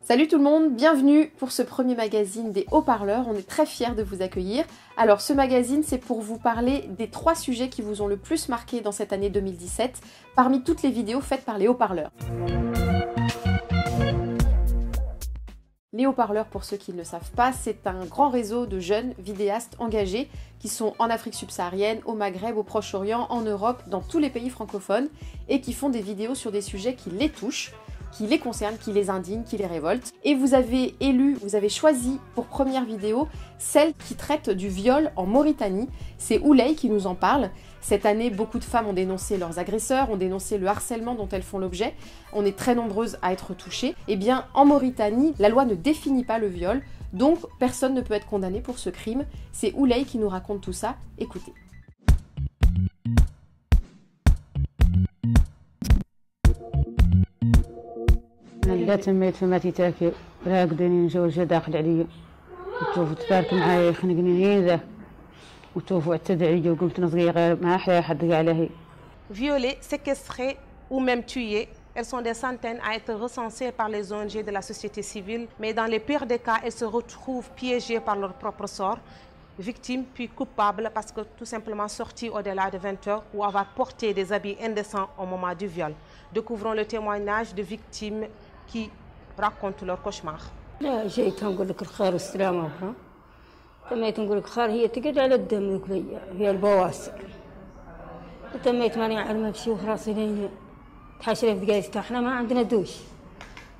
Salut tout le monde, bienvenue pour ce premier magazine des haut-parleurs, on est très fiers de vous accueillir. Alors ce magazine c'est pour vous parler des 3 sujets qui vous ont le plus marqué dans cette année 2017, parmi toutes les vidéos faites par les haut-parleurs. Les haut-parleurs, pour ceux qui ne le savent pas, c'est un grand réseau de jeunes vidéastes engagés qui sont en Afrique subsaharienne, au Maghreb, au Proche-Orient, en Europe, dans tous les pays francophones et qui font des vidéos sur des sujets qui les touchent, qui les concernent, qui les indignent, qui les révoltent. Et vous avez choisi pour première vidéo celle qui traite du viol en Mauritanie. C'est Ouley qui nous en parle. Cette année, beaucoup de femmes ont dénoncé leurs agresseurs, ont dénoncé le harcèlement dont elles font l'objet. On est très nombreuses à être touchées. Eh bien, en Mauritanie, la loi ne définit pas le viol, donc personne ne peut être condamné pour ce crime. C'est Ouley qui nous raconte tout ça. Écoutez. لا تميت فما تيتاكي راقدين جوجة داخل عليا وتوفوا تبارك معايا يخنقني هيدا وتوفوا اعتدى عليا وقلت نصغير ما أحلى حد عليه. Violées, séquestrées ou même tuées, elles sont des centaines à être recensées par les ONG de la société civile, mais dans les pires des cas, elles se retrouvent piégées par leur propre sort, victimes puis coupables parce que tout simplement sorties au-delà de 20 heures ou avoir porté des habits indécents au moment du viol. Découvrons le témoignage de victimes qui racontent leur cauchemar. لا جيت نقول لك الخير والسلامة وها تميت نقول لك خير هي تقعد على الدم هي البواسر تميت ماني عارفة بشي وخلاص لين تحاشر في قايسة احنا ما عندنا دوش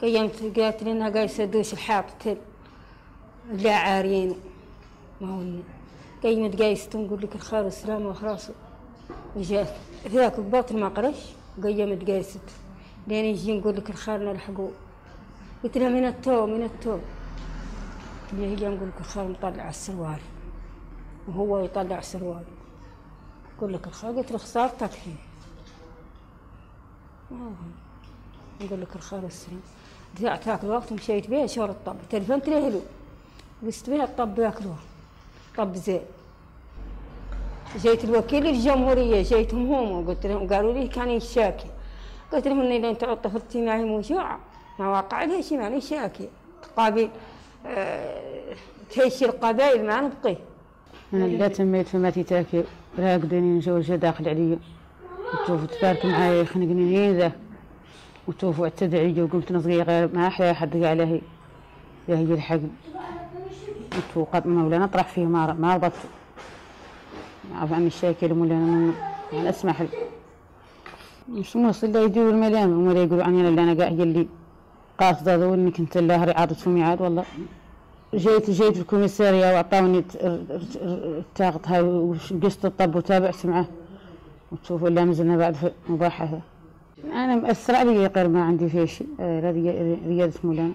قيمت قالت لي انها قايسة دوش الحائط لا عاريين ما هو قيمت قايسة نقول لك الخير والسلامة وخلاص وجات ذاك بباطن ما قرش قيمت قايسة لين يجي نقول لك الخير نلحقوه قلت لها من التوب اللي هي نقول لك الخير نطلع السروال وهو يطلع السروال يقول لك الخير قلت له خسارتك فيه نقول لك الخير والسلام ضيعت ذاك الوقت ومشيت بيه شهر الطب تلفنت له له قست بيه الطب ياكلوه طب زين جيت الوكيل الجمهورية جيتهم هم وقلت لهم قالوا لي كان يشاكي قلت لهم اني لين تعود طفلتي معي موجوعة ما واقع لها شيء ماني شاكي تقابل تهشي القبائل ما نبقي لا تميت فما تيتاكي راقدين جوجة داخل عليا وتوفوا تبارك معايا يخنقني هيدا وتوفوا اعتدى عليا وقلت نصغير ما أحلى حد عليه يا هي الحق وقد مولانا طرح فيه ما رضت عارف عن الشاكل مولانا أنا أسمح مش موصل لا يديروا الملام ولا يقولوا عني اللي أنا قاعد اللي قاصدة ذوني كنت الله رعاضة ميعاد والله جيت الكوميسارية وعطاوني التاغط هاي وقست الطب وتابعت معه وتشوفوا لا مازلنا بعد في مباحثة أنا مأثر علي غير ما عندي فيه شيء ريادة مولانا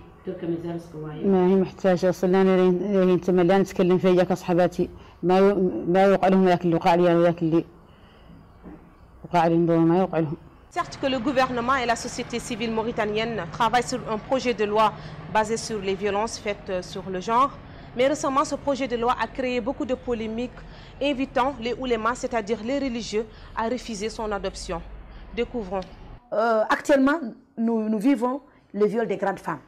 ما هي محتاجة أصلا أنا تما لا نتكلم فيا كصحباتي ما يوقع لهم ذاك اللي وقع لي وذاك اللي وقع لي ما يوقع لهم. Certes que le gouvernement et la société civile mauritanienne travaillent sur un projet de loi basé sur les violences faites sur le genre, mais récemment ce projet de loi a créé beaucoup de polémiques, invitant les oulémas, c'est-à-dire les religieux, à refuser son adoption. Découvrons. Actuellement, nous vivons le viol des grandes femmes.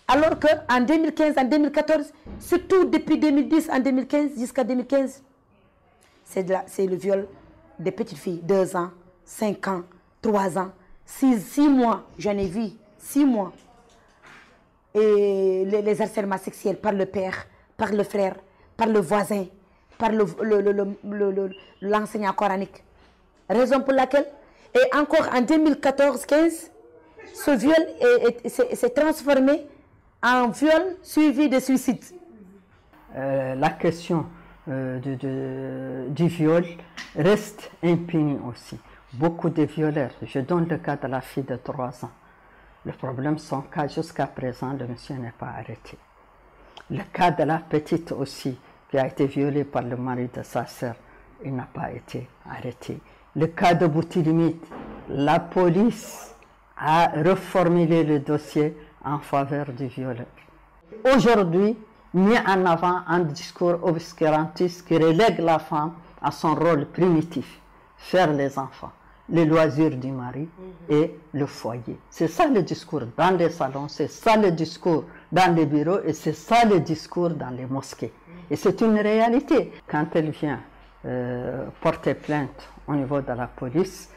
Alors qu'en 2015, en 2014, surtout depuis 2010, en 2015 jusqu'à 2015, c'est le viol des petites filles, 2 ans, 5 ans, 3 ans, 6 mois, j'en ai vu, 6 mois. Et les harcèlements sexuels par le père, par le frère, par le voisin, par l'enseignant coranique. Raison pour laquelle, et encore en 2014-15, ce viol s'est transformé en viol suivi de suicide. La question du viol reste impunie aussi. Beaucoup de violeurs, je donne le cas de la fille de 3 ans. Le problème, son cas jusqu'à présent, le monsieur n'est pas arrêté. Le cas de la petite aussi, qui a été violée par le mari de sa sœur, il n'a pas été arrêté. Le cas de Boutilimite, la police a reformulé le dossier en faveur du violeur. Aujourd'hui, mis en avant un discours obscurantiste qui relègue la femme à son rôle primitif, faire les enfants. les loisirs du mari et le foyer. C'est ça le discours dans les salons, c'est ça le discours dans les bureaux et c'est ça le discours dans les mosquées. Et c'est une réalité. Quand elle vient porter plainte au niveau de la police,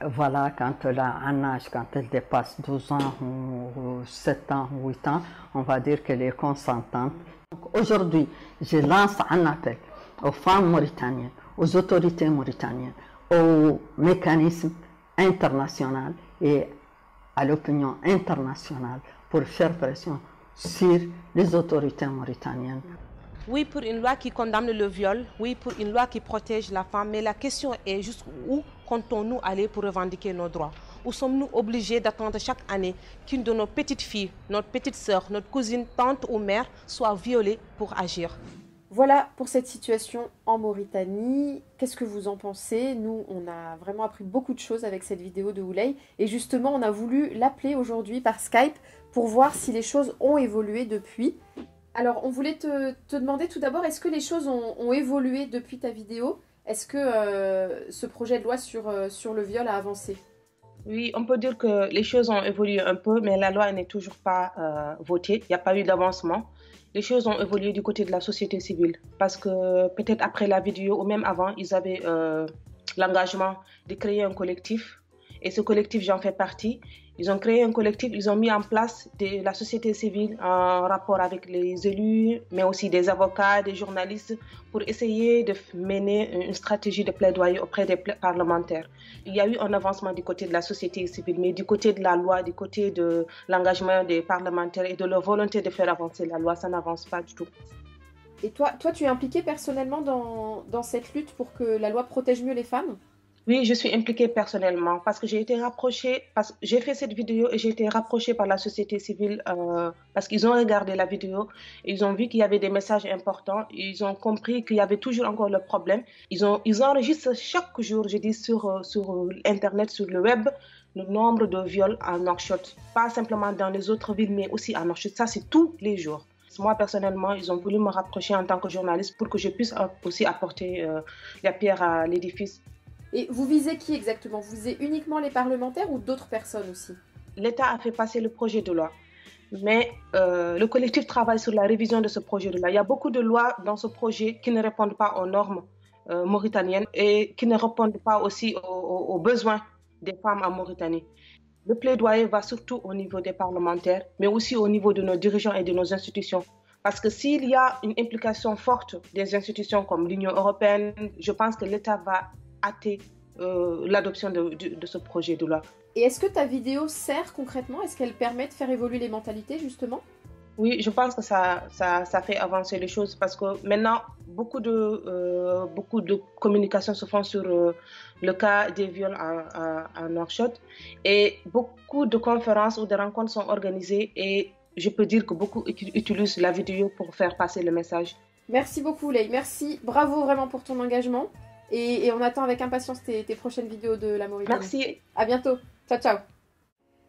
voilà, quand elle a un âge, quand elle dépasse 12 ans ou 7 ans ou 8 ans, on va dire qu'elle est consentante. Aujourd'hui, je lance un appel aux femmes mauritaniennes, aux autorités mauritaniennes, aux mécanismes internationaux et à l'opinion internationale pour faire pression sur les autorités mauritaniennes. Oui, pour une loi qui condamne le viol, oui, pour une loi qui protège la femme, mais la question est juste où comptons-nous aller pour revendiquer nos droits? Où sommes-nous obligés d'attendre chaque année qu'une de nos petites filles, notre petite sœur, notre cousine, tante ou mère soit violée pour agir? Voilà pour cette situation en Mauritanie. Qu'est-ce que vous en pensez? Nous, on a vraiment appris beaucoup de choses avec cette vidéo de Houleye. Et justement, on a voulu l'appeler aujourd'hui par Skype pour voir si les choses ont évolué depuis. Alors, on voulait te demander tout d'abord, est-ce que les choses ont évolué depuis ta vidéo? Est-ce que ce projet de loi sur le viol a avancé? Oui, on peut dire que les choses ont évolué un peu, mais la loi n'est toujours pas votée. Il n'y a pas eu d'avancement. Les choses ont évolué du côté de la société civile parce que peut-être après la vidéo ou même avant, ils avaient l'engagement de créer un collectif. Et ce collectif, j'en fais partie. Ils ont créé un collectif, ils ont mis en place de la société civile en rapport avec les élus, mais aussi des avocats, des journalistes, pour essayer de mener une stratégie de plaidoyer auprès des parlementaires. Il y a eu un avancement du côté de la société civile, mais du côté de la loi, du côté de l'engagement des parlementaires et de leur volonté de faire avancer la loi, ça n'avance pas du tout. Et toi, tu es impliquée personnellement dans cette lutte pour que la loi protège mieux les femmes? Oui, je suis impliquée personnellement parce que j'ai été rapprochée, j'ai fait cette vidéo et j'ai été rapprochée par la société civile parce qu'ils ont regardé la vidéo, ils ont vu qu'il y avait des messages importants, ils ont compris qu'il y avait toujours encore le problème. Ils enregistrent chaque jour, je dis sur Internet, sur le web, le nombre de viols à Nouakchott. Pas simplement dans les autres villes, mais aussi à Nouakchott. Ça, c'est tous les jours. Moi, personnellement, ils ont voulu me rapprocher en tant que journaliste pour que je puisse aussi apporter la pierre à l'édifice. Et vous visez qui exactement? Vous visez uniquement les parlementaires ou d'autres personnes aussi? L'État a fait passer le projet de loi, mais le collectif travaille sur la révision de ce projet de loi. Il y a beaucoup de lois dans ce projet qui ne répondent pas aux normes mauritaniennes et qui ne répondent pas aussi aux besoins des femmes en Mauritanie. Le plaidoyer va surtout au niveau des parlementaires, mais aussi au niveau de nos dirigeants et de nos institutions. Parce que s'il y a une implication forte des institutions comme l'Union européenne, je pense que l'État va hâter l'adoption de ce projet de loi. Et est-ce que ta vidéo sert concrètement? Est-ce qu'elle permet de faire évoluer les mentalités justement? Oui, je pense que ça fait avancer les choses parce que maintenant, beaucoup de communications se font sur le cas des viols à Nouakchott et beaucoup de conférences ou de rencontres sont organisées et je peux dire que beaucoup utilisent la vidéo pour faire passer le message. Merci beaucoup Houleye, merci, bravo vraiment pour ton engagement. Et on attend avec impatience tes prochaines vidéos de la Mauritanie. Merci. À bientôt. Ciao, ciao.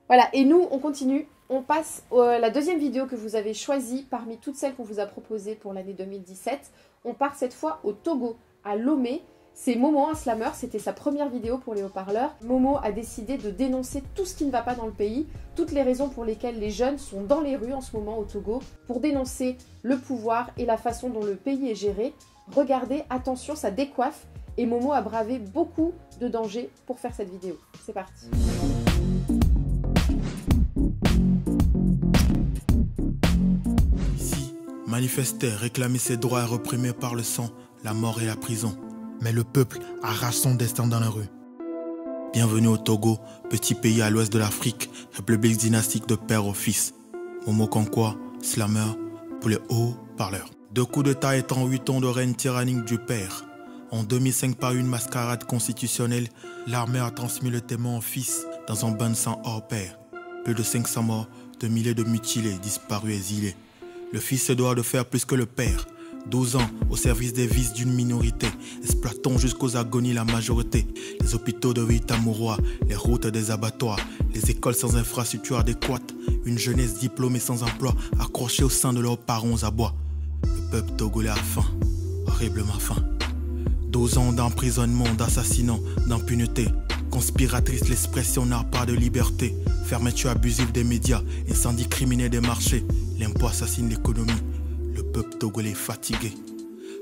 Voilà, et nous, on continue. On passe à la deuxième vidéo que vous avez choisie parmi toutes celles qu'on vous a proposées pour l'année 2017. On part cette fois au Togo, à Lomé. C'est Momo, un slammer, c'était sa première vidéo pour les haut-parleurs. Momo a décidé de dénoncer tout ce qui ne va pas dans le pays, toutes les raisons pour lesquelles les jeunes sont dans les rues en ce moment au Togo, pour dénoncer le pouvoir et la façon dont le pays est géré. Regardez, attention, ça décoiffe. Et Momo a bravé beaucoup de dangers pour faire cette vidéo. C'est parti. Ici, manifester, réclamer ses droits est réprimé par le sang, la mort et la prison. Mais le peuple arrache son destin dans la rue. Bienvenue au Togo, petit pays à l'ouest de l'Afrique, république dynastique de père au fils. Momo Konkwa, slammer, pour les hauts-parleurs. 2 coups d'État étant 8 ans de règne tyrannique du père. En 2005, par une mascarade constitutionnelle, l'armée a transmis le témoin au fils dans un bain de sang hors pair. Plus de 500 morts, de milliers de mutilés, disparus, exilés. Le fils se doit de faire plus que le père. 12 ans au service des vices d'une minorité, exploitant jusqu'aux agonies la majorité. Les hôpitaux de Vitamourois, les routes des abattoirs, les écoles sans infrastructure adéquate, une jeunesse diplômée sans emploi, accrochée au sein de leurs parents aux abois. Le peuple togolais a faim, horriblement faim. 12 ans d'emprisonnement, d'assassinat, d'impunité, Conspiratrice, l'expression n'a pas de liberté. Fermeture abusive des médias, incendie criminel des marchés. L'impôt assassine l'économie. Le peuple togolais est fatigué.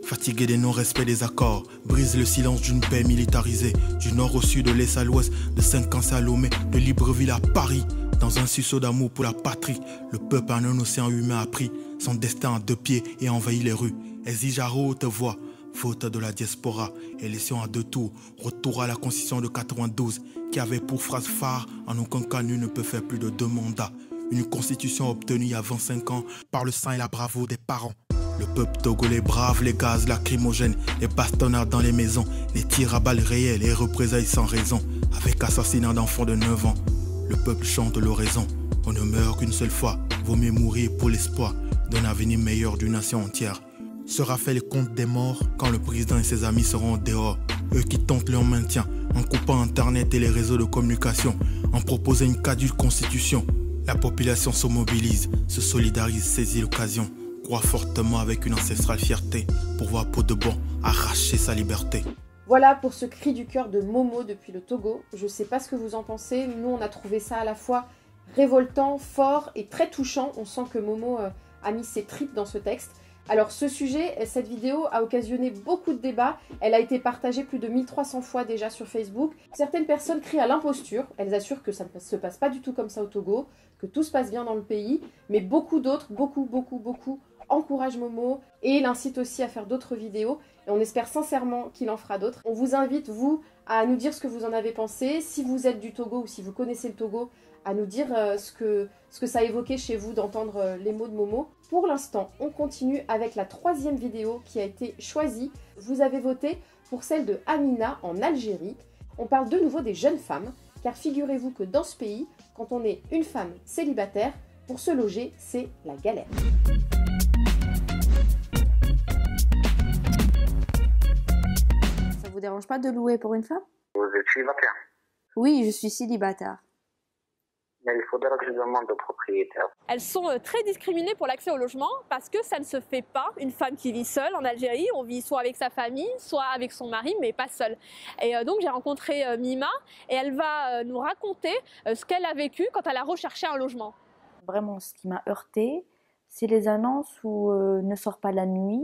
Fatigué des non-respects des accords, brise le silence d'une paix militarisée. Du nord au sud, de l'est à l'ouest, de Saint-Quentin à Lomé, de Libreville à Paris. Dans un sursaut d'amour pour la patrie, le peuple en un océan humain a pris son destin à 2 pieds et envahit les rues. Exige à haute voix, faute de la diaspora, élection à 2 tours, retour à la constitution de 92, qui avait pour phrase phare, en aucun cas nul ne peut faire plus de 2 mandats. Une constitution obtenue il y a 25 ans par le sang et la bravoure des parents. Le peuple togolais brave les gaz lacrymogènes, les bastonnades dans les maisons, les tirs à balles réelles et représailles sans raison, avec assassinat d'enfants de 9 ans. Le peuple chante l'oraison, on ne meurt qu'une seule fois, vaut mieux mourir pour l'espoir d'un avenir meilleur d'une nation entière. Sera fait le compte des morts quand le président et ses amis seront dehors, eux qui tentent leur maintien en coupant Internet et les réseaux de communication, en proposant une caduque constitution. La population se mobilise, se solidarise, saisit l'occasion, croit fortement avec une ancestrale fierté pour voir pour de bon arracher sa liberté. Voilà pour ce cri du cœur de Momo depuis le Togo. Je sais pas ce que vous en pensez, nous on a trouvé ça à la fois révoltant, fort et très touchant. On sent que Momo a mis ses tripes dans ce texte. Alors ce sujet, cette vidéo a occasionné beaucoup de débats, elle a été partagée plus de 1300 fois déjà sur Facebook. Certaines personnes crient à l'imposture, elles assurent que ça ne se passe pas du tout comme ça au Togo, que tout se passe bien dans le pays, mais beaucoup d'autres, beaucoup, encouragent Momo et l'incitent aussi à faire d'autres vidéos et on espère sincèrement qu'il en fera d'autres. On vous invite, vous, à nous dire ce que vous en avez pensé, si vous êtes du Togo ou si vous connaissez le Togo, à nous dire ce que ça a évoqué chez vous d'entendre les mots de Momo. Pour l'instant, on continue avec la 3e vidéo qui a été choisie. Vous avez voté pour celle de Amina en Algérie. On parle de nouveau des jeunes femmes, car figurez-vous que dans ce pays, quand on est une femme célibataire, pour se loger, c'est la galère. Ça vous dérange pas de louer pour une femme? Vous êtes célibataire? Oui, je suis célibataire. Mais il faudra que je demande au propriétaire. Elles sont très discriminées pour l'accès au logement parce que ça ne se fait pas. Une femme qui vit seule en Algérie, on vit soit avec sa famille, soit avec son mari, mais pas seule. Et donc j'ai rencontré Mima et elle va nous raconter ce qu'elle a vécu quand elle a recherché un logement. Vraiment, ce qui m'a heurtée, c'est les annonces où ne sort pas la nuit,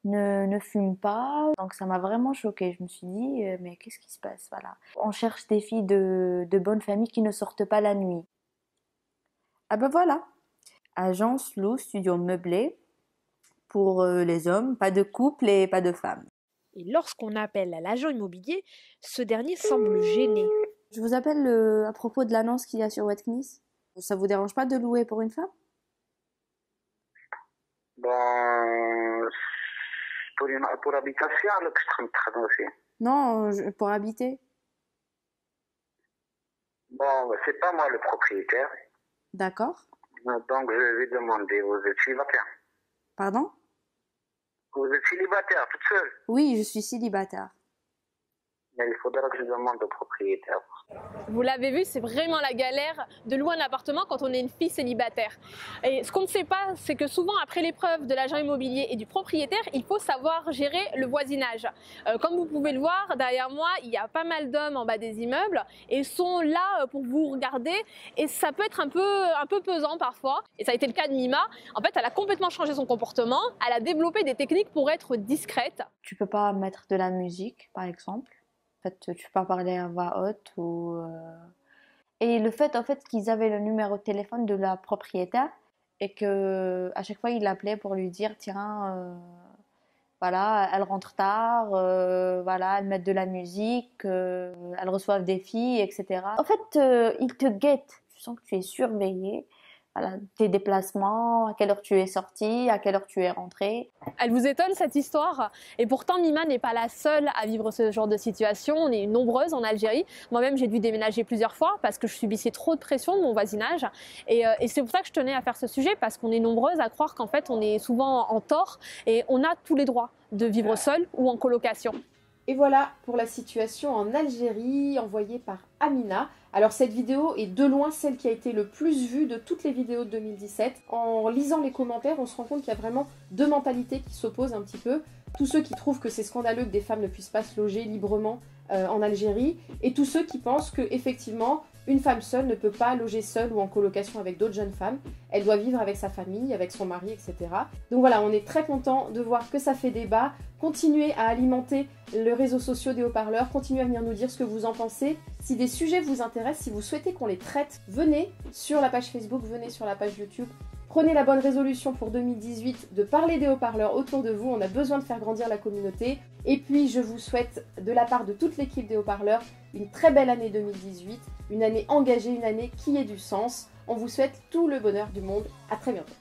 ne fume pas. Donc ça m'a vraiment choquée. Je me suis dit, mais qu'est-ce qui se passe? Voilà. On cherche des filles de bonne famille qui ne sortent pas la nuit. Ah ben voilà, agence loue studio meublé pour les hommes, pas de couple et pas de femmes. Et lorsqu'on appelle l'agent immobilier, ce dernier semble gêné. Je vous appelle à propos de l'annonce qu'il y a sur Wetknis. Ça vous dérange pas de louer pour une femme? Bon, pour habitation, là, que je train aussi. Non, pour habiter. Bon, c'est pas moi le propriétaire. D'accord. Donc je vais demander, vous êtes célibataire? Pardon? Vous êtes célibataire, toute seule? Oui, je suis célibataire. Mais il faudra que je demande au propriétaire. Vous l'avez vu, c'est vraiment la galère de louer un appartement quand on est une fille célibataire. Et ce qu'on ne sait pas, c'est que souvent après l'épreuve de l'agent immobilier et du propriétaire, il faut savoir gérer le voisinage. Comme vous pouvez le voir, derrière moi, il y a pas mal d'hommes en bas des immeubles et ils sont là pour vous regarder et ça peut être un peu pesant parfois. Et ça a été le cas de Mima. En fait, elle a complètement changé son comportement, elle a développé des techniques pour être discrète. Tu peux pas mettre de la musique, par exemple. En fait, tu peux pas parler à voix haute ou... Et le fait, en fait, qu'ils avaient le numéro de téléphone de la propriétaire et que à chaque fois, ils l'appelaient pour lui dire, tiens, voilà, elle rentre tard, voilà, elle met de la musique, elle reçoit des filles, etc. En fait, ils te guettent. Tu sens que tu es surveillé. Voilà, tes déplacements, à quelle heure tu es sorti, à quelle heure tu es rentré. Elle vous étonne cette histoire? Et pourtant Mima n'est pas la seule à vivre ce genre de situation, on est nombreuses en Algérie. Moi-même j'ai dû déménager plusieurs fois parce que je subissais trop de pression de mon voisinage. Et c'est pour ça que je tenais à faire ce sujet, parce qu'on est nombreuses à croire qu'en fait on est souvent en tort et on a tous les droits de vivre seul ou en colocation. Et voilà pour la situation en Algérie envoyée par Amina. Alors cette vidéo est de loin celle qui a été le plus vue de toutes les vidéos de 2017. En lisant les commentaires, on se rend compte qu'il y a vraiment 2 mentalités qui s'opposent un petit peu. Tous ceux qui trouvent que c'est scandaleux que des femmes ne puissent pas se loger librement en Algérie, et tous ceux qui pensent que effectivement une femme seule ne peut pas loger seule ou en colocation avec d'autres jeunes femmes. Elle doit vivre avec sa famille, avec son mari, etc. Donc voilà, on est très content de voir que ça fait débat. Continuez à alimenter les réseaux sociaux des haut-parleurs, continuez à venir nous dire ce que vous en pensez. Si des sujets vous intéressent, si vous souhaitez qu'on les traite, venez sur la page Facebook, venez sur la page YouTube. Prenez la bonne résolution pour 2018 de parler des haut-parleurs autour de vous. On a besoin de faire grandir la communauté. Et puis, je vous souhaite, de la part de toute l'équipe des haut-parleurs, une très belle année 2018, une année engagée, une année qui ait du sens. On vous souhaite tout le bonheur du monde. À très bientôt.